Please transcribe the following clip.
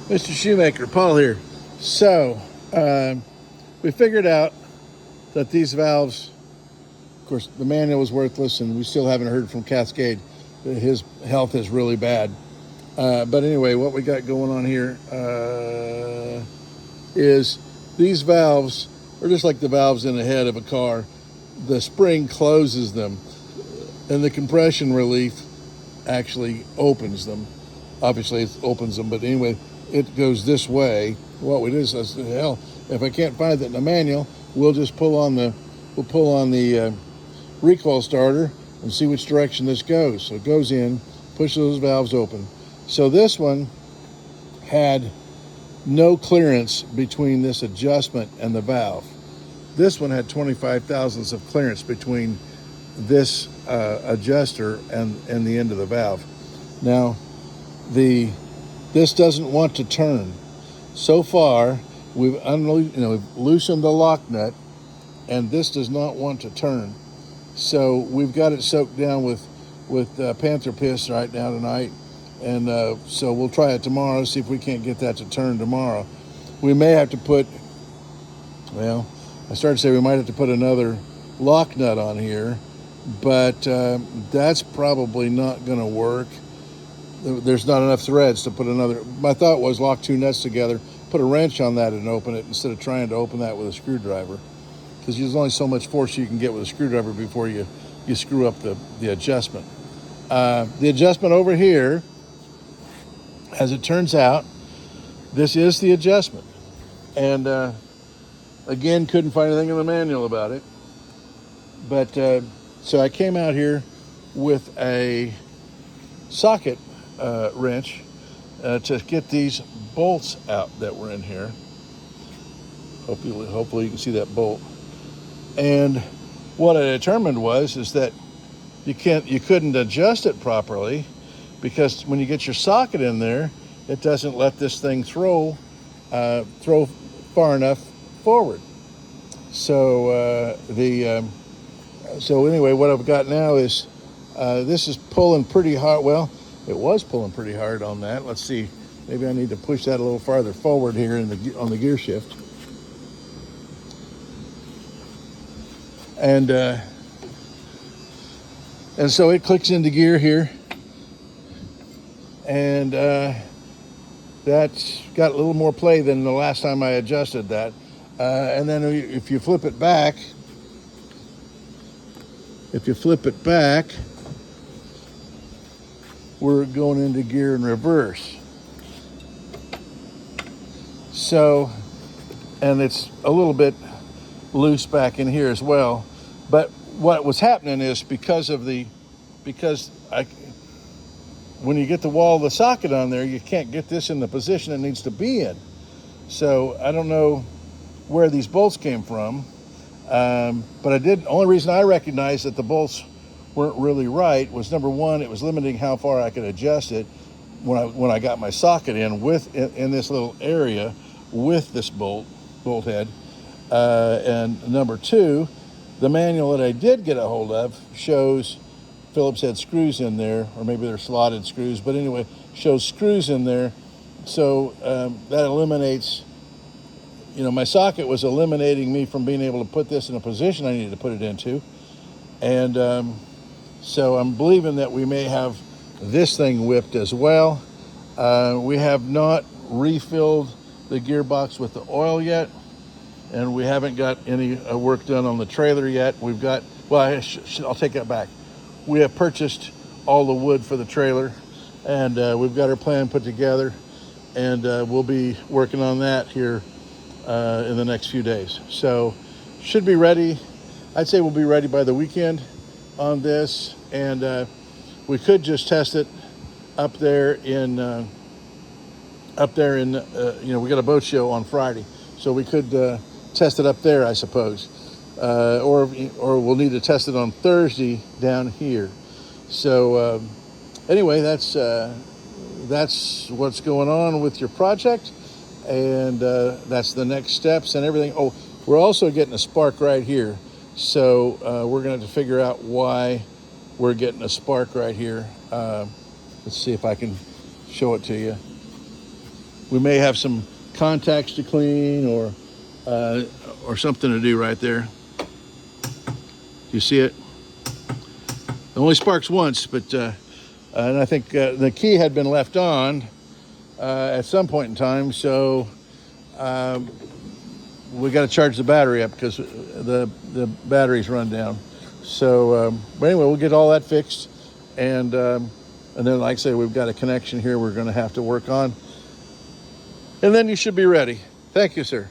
Mr. Shoemaker, Paul here. So, we figured out that these valves, of course, the manual was worthless, and we still haven't heard from Cascade. His health is really bad. But anyway, what we got going on here is these valves are just like the valves in the head of a car. The spring closes them, and the compression relief actually opens them. Obviously, it opens them, but anyway, it goes this way. What we did is, I said, hell, if I can't find it in the manual, we'll just pull on the recoil starter and see which direction this goes. So it goes in, pushes those valves open. So this one had no clearance between this adjustment and the valve. This one had 25 thousandths of clearance between this adjuster and the end of the valve. Now, this doesn't want to turn. So far, we've loosened the lock nut, and this does not want to turn. So we've got it soaked down with panther piss right now tonight, and so we'll try it tomorrow, see if we can't get that to turn tomorrow. We may have to put, I started to say we might have to put another lock nut on here, but that's probably not going to work. There's not enough threads to put another. My thought was lock two nuts together, put a wrench on that and open it instead of trying to open that with a screwdriver, because there's only so much force you can get with a screwdriver before you screw up the adjustment. The adjustment over here, as it turns out, this is the adjustment. And again, couldn't find anything in the manual about it. But so I came out here with a socket wrench to get these bolts out that were in here. Hopefully you can see that bolt. And what I determined is that you couldn't adjust it properly, because when you get your socket in there, it doesn't let this thing throw far enough forward. So so anyway, what I've got now is this is pulling pretty hard. Well, it was pulling pretty hard on that. Let's see. Maybe I need to push that a little farther forward here on the gear shift. And so it clicks into gear here, and that's got a little more play than the last time I adjusted that. And then if you flip it back, we're going into gear in reverse. So, and it's a little bit loose back in here as well. But what was happening is when you get the wall of the socket on there, you can't get this in the position it needs to be in. So I don't know where these bolts came from, but only reason I recognized that the bolts weren't really right was, number one, it was limiting how far I could adjust it when I got my socket in this little area with this bolt head. And number two, the manual that I did get a hold of shows Phillips head screws in there, or maybe they're slotted screws, but anyway, shows screws in there. So that eliminates, my socket was eliminating me from being able to put this in a position I needed to put it into. And so I'm believing that we may have this thing whipped as well. We have not refilled the gearbox with the oil yet, and we haven't got any work done on the trailer yet. I'll take that back. We have purchased all the wood for the trailer, and we've got our plan put together, and we'll be working on that here in the next few days. So should be ready. I'd say we'll be ready by the weekend on this, and we could just test it up there in we got a boat show on Friday, so we could test it up there, I suppose, or we'll need to test it on Thursday down here. So anyway, that's what's going on with your project, and that's the next steps and everything. Oh, we're also getting a spark right here, so we're going to have to figure out why we're getting a spark right here. Let's see if I can show it to you. We may have some contacts to clean or something to do right there. You see it? It only sparks once, but and I think the key had been left on at some point in time, so we got to charge the battery up because the battery's run down. So, but anyway, we'll get all that fixed, and then, like I say, we've got a connection here we're going to have to work on, and then you should be ready. Thank you, sir.